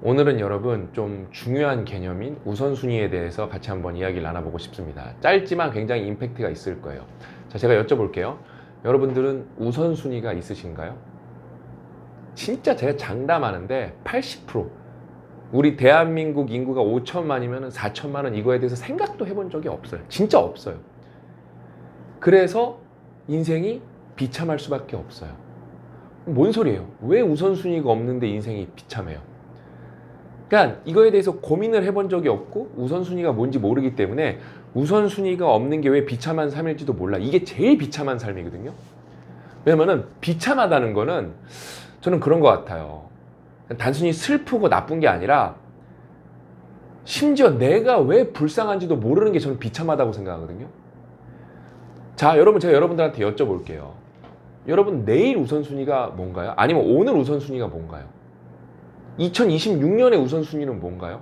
오늘은 여러분 좀 중요한 개념인 우선순위에 대해서 같이 한번 이야기를 나눠보고 싶습니다. 짧지만 굉장히 임팩트가 있을 거예요. 자, 제가 여쭤볼게요. 여러분들은 우선순위가 있으신가요? 진짜 제가 장담하는데 80%, 우리 대한민국 인구가 5천만이면 4천만은 이거에 대해서 생각도 해본 적이 없어요. 진짜 없어요. 그래서 인생이 비참할 수밖에 없어요. 뭔 소리예요? 왜 우선순위가 없는데 인생이 비참해요? 그러니까 이거에 대해서 고민을 해본 적이 없고 우선순위가 뭔지 모르기 때문에 우선순위가 없는 게 왜 비참한 삶일지도 몰라. 이게 제일 비참한 삶이거든요. 왜냐면은 비참하다는 거는 저는 그런 것 같아요. 단순히 슬프고 나쁜 게 아니라 심지어 내가 왜 불쌍한지도 모르는 게 저는 비참하다고 생각하거든요. 자, 여러분, 제가 여러분들한테 여쭤볼게요. 여러분, 내일 우선순위가 뭔가요? 아니면 오늘 우선순위가 뭔가요? 2026년의 우선순위는 뭔가요?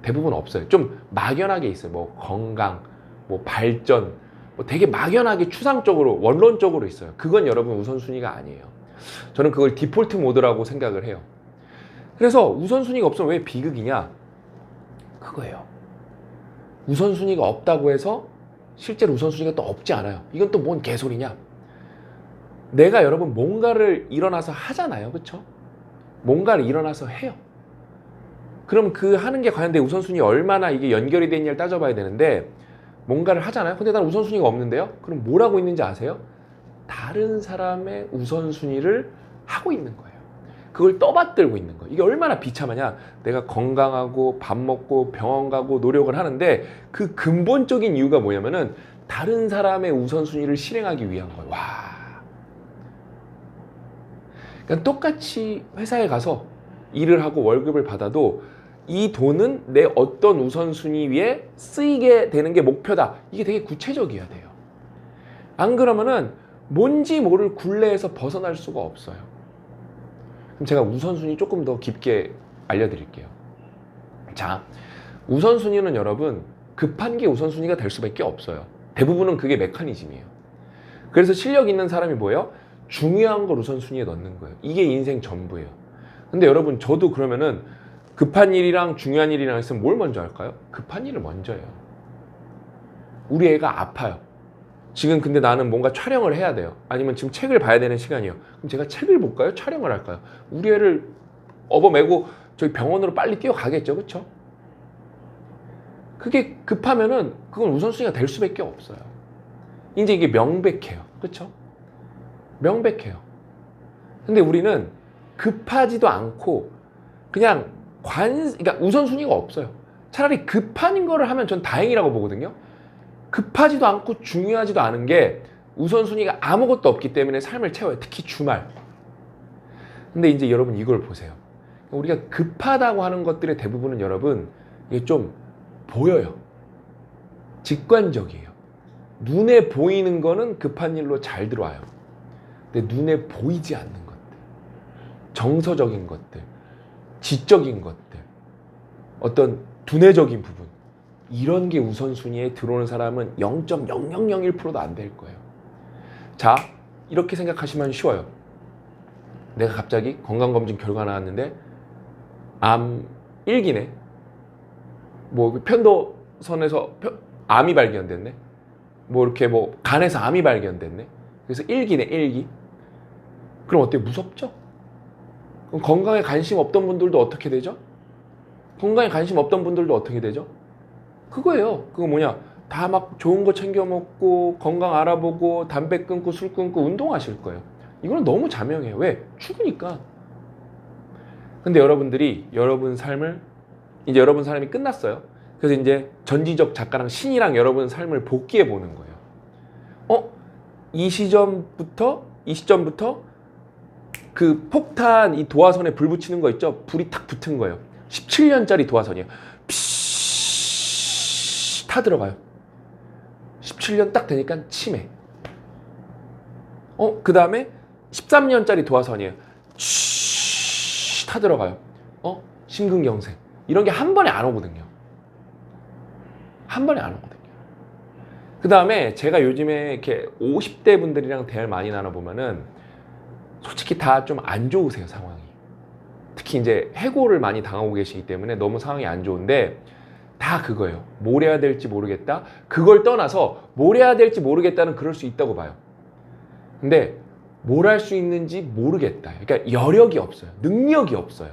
대부분 없어요. 좀 막연하게 있어요. 뭐 건강, 뭐 발전, 뭐 되게 막연하게 추상적으로, 원론적으로 있어요. 그건 여러분 우선순위가 아니에요. 저는 그걸 디폴트 모드라고 생각을 해요. 그래서 우선순위가 없으면 왜 비극이냐? 그거예요. 우선순위가 없다고 해서 실제로 우선순위가 또 없지 않아요. 이건 또 뭔 개소리냐? 내가 여러분 뭔가를 일어나서 하잖아요. 그쵸? 뭔가를 일어나서 해요. 그럼 그 하는 게 과연 내 우선순위 얼마나 이게 연결이 됐냐를 따져봐야 되는데, 뭔가를 하잖아요. 근데 난 우선순위가 없는데요? 그럼 뭘 하고 있는지 아세요? 다른 사람의 우선순위를 하고 있는 거예요. 그걸 떠받들고 있는 거예요. 이게 얼마나 비참하냐. 내가 건강하고 밥 먹고 병원 가고 노력을 하는데 그 근본적인 이유가 뭐냐면은 다른 사람의 우선순위를 실행하기 위한 거예요. 와. 그러니까 똑같이 회사에 가서 일을 하고 월급을 받아도 이 돈은 내 어떤 우선순위 위에 쓰이게 되는 게 목표다. 이게 되게 구체적이어야 돼요. 안 그러면은 뭔지 모를 굴레에서 벗어날 수가 없어요. 그럼 제가 우선순위 조금 더 깊게 알려드릴게요. 자, 우선순위는 여러분 급한 게 우선순위가 될 수밖에 없어요. 대부분은 그게 메커니즘이에요. 그래서 실력 있는 사람이 뭐예요? 중요한 걸 우선순위에 넣는 거예요. 이게 인생 전부예요. 근데 여러분, 저도 그러면은 급한 일이랑 중요한 일이랑 있으면 뭘 먼저 할까요? 급한 일을 먼저 해요. 우리 애가 아파요. 지금 근데 나는 뭔가 촬영을 해야 돼요. 아니면 지금 책을 봐야 되는 시간이에요. 그럼 제가 책을 볼까요? 촬영을 할까요? 우리 애를 업어매고 저희 병원으로 빨리 뛰어가겠죠. 그쵸? 그게 급하면은 그건 우선순위가 될 수밖에 없어요. 이제 이게 명백해요. 그쵸? 명백해요. 근데 우리는 급하지도 않고 그냥 그러니까 우선순위가 없어요. 차라리 급한 거를 하면 전 다행이라고 보거든요. 급하지도 않고 중요하지도 않은 게 우선순위가 아무것도 없기 때문에 삶을 채워요. 특히 주말. 근데 이제 여러분 이걸 보세요. 우리가 급하다고 하는 것들의 대부분은 여러분 이게 좀 보여요. 직관적이에요. 눈에 보이는 거는 급한 일로 잘 들어와요. 근데 눈에 보이지 않는 것들, 정서적인 것들, 지적인 것들, 어떤 두뇌적인 부분, 이런 게 우선순위에 들어오는 사람은 0.0001%도 안 될 거예요. 자, 이렇게 생각하시면 쉬워요. 내가 갑자기 건강검진 결과 나왔는데 암 1기네. 뭐 편도선에서 암이 발견됐네. 뭐 이렇게 뭐 간에서 암이 발견됐네. 그래서 1기네, 1기. 그럼 어때요? 무섭죠? 그럼 건강에 관심 없던 분들도 어떻게 되죠? 건강에 관심 없던 분들도 어떻게 되죠? 그거예요. 그거 뭐냐? 다 막 좋은 거 챙겨 먹고 건강 알아보고 담배 끊고 술 끊고 운동하실 거예요. 이거는 너무 자명해요. 왜? 죽으니까. 근데 여러분들이 여러분 삶을 이제 여러분 삶이 끝났어요. 그래서 이제 전지적 작가랑 신이랑 여러분 삶을 복귀해 보는 거예요. 이 시점부터 그 폭탄 이 도화선에 불 붙이는 거 있죠? 불이 탁 붙은 거예요. 17년짜리 도화선이에요. 피쉬 타 들어가요. 17년 딱 되니까 치매. 그 다음에 13년짜리 도화선이에요. 쉬 타 들어가요. 심근경색. 이런 게 한 번에 안 오거든요. 한 번에 안 오거든요. 그 다음에 제가 요즘에 이렇게 50대 분들이랑 대화를 많이 나눠보면은 솔직히 다 좀 안 좋으세요, 상황이. 특히 이제 해고를 많이 당하고 계시기 때문에 너무 상황이 안 좋은데 다 그거예요. 뭘 해야 될지 모르겠다. 그걸 떠나서 뭘 해야 될지 모르겠다는 그럴 수 있다고 봐요. 근데 뭘 할 수 있는지 모르겠다. 그러니까 여력이 없어요. 능력이 없어요.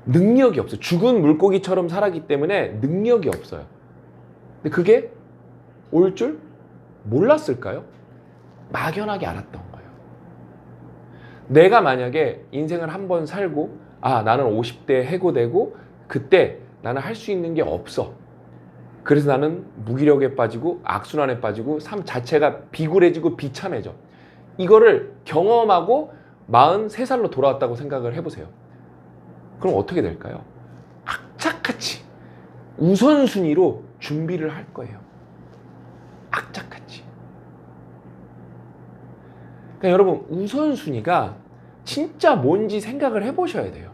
능력이 없어요. 죽은 물고기처럼 살았기 때문에 능력이 없어요. 근데 그게 올 줄 몰랐을까요? 막연하게 알았던 거예요. 내가 만약에 인생을 한번 살고 나는 50대에 해고되고 그때 나는 할 수 있는 게 없어. 그래서 나는 무기력에 빠지고 악순환에 빠지고 삶 자체가 비굴해지고 비참해져. 이거를 경험하고 43살로 돌아왔다고 생각을 해보세요. 그럼 어떻게 될까요? 악착같이 우선순위로 준비를 할 거예요. 악착같이. 그러니까 여러분 우선순위가 진짜 뭔지 생각을 해보셔야 돼요.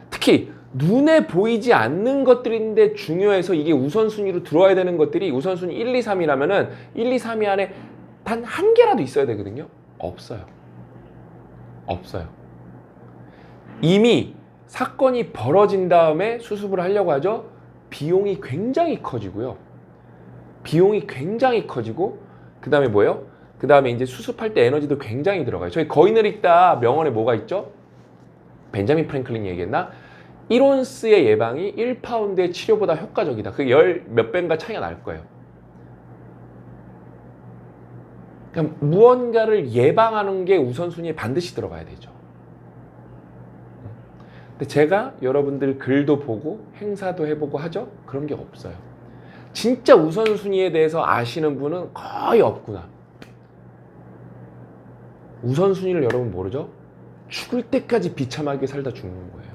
특히 눈에 보이지 않는 것들인데 중요해서 이게 우선순위로 들어와야 되는 것들이 우선순위 1, 2, 3이라면은 1, 2, 3위 안에 단 한 개라도 있어야 되거든요. 없어요. 없어요. 이미 사건이 벌어진 다음에 수습을 하려고 하죠. 비용이 굉장히 커지고요. 비용이 굉장히 커지고 그 다음에 뭐예요? 그 다음에 이제 수습할 때 에너지도 굉장히 들어가요. 저희 거인을 읽다 명언에 뭐가 있죠? 벤자민 프랭클린이 얘기했나? 1온스의 예방이 1파운드의 치료보다 효과적이다. 그게 열 몇 배인가 차이가 날 거예요. 그러니까 무언가를 예방하는 게 우선순위에 반드시 들어가야 되죠. 근데 제가 여러분들 글도 보고 행사도 해보고 하죠? 그런 게 없어요. 진짜 우선순위에 대해서 아시는 분은 거의 없구나. 우선순위를 여러분 모르죠? 죽을 때까지 비참하게 살다 죽는 거예요.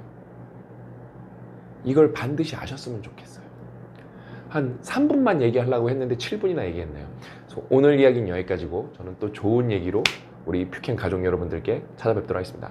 이걸 반드시 아셨으면 좋겠어요. 한 3분만 얘기하려고 했는데 7분이나 얘기했네요. 그래서 오늘 이야기는 여기까지고 저는 또 좋은 얘기로 우리 퓨켄 가족 여러분들께 찾아뵙도록 하겠습니다.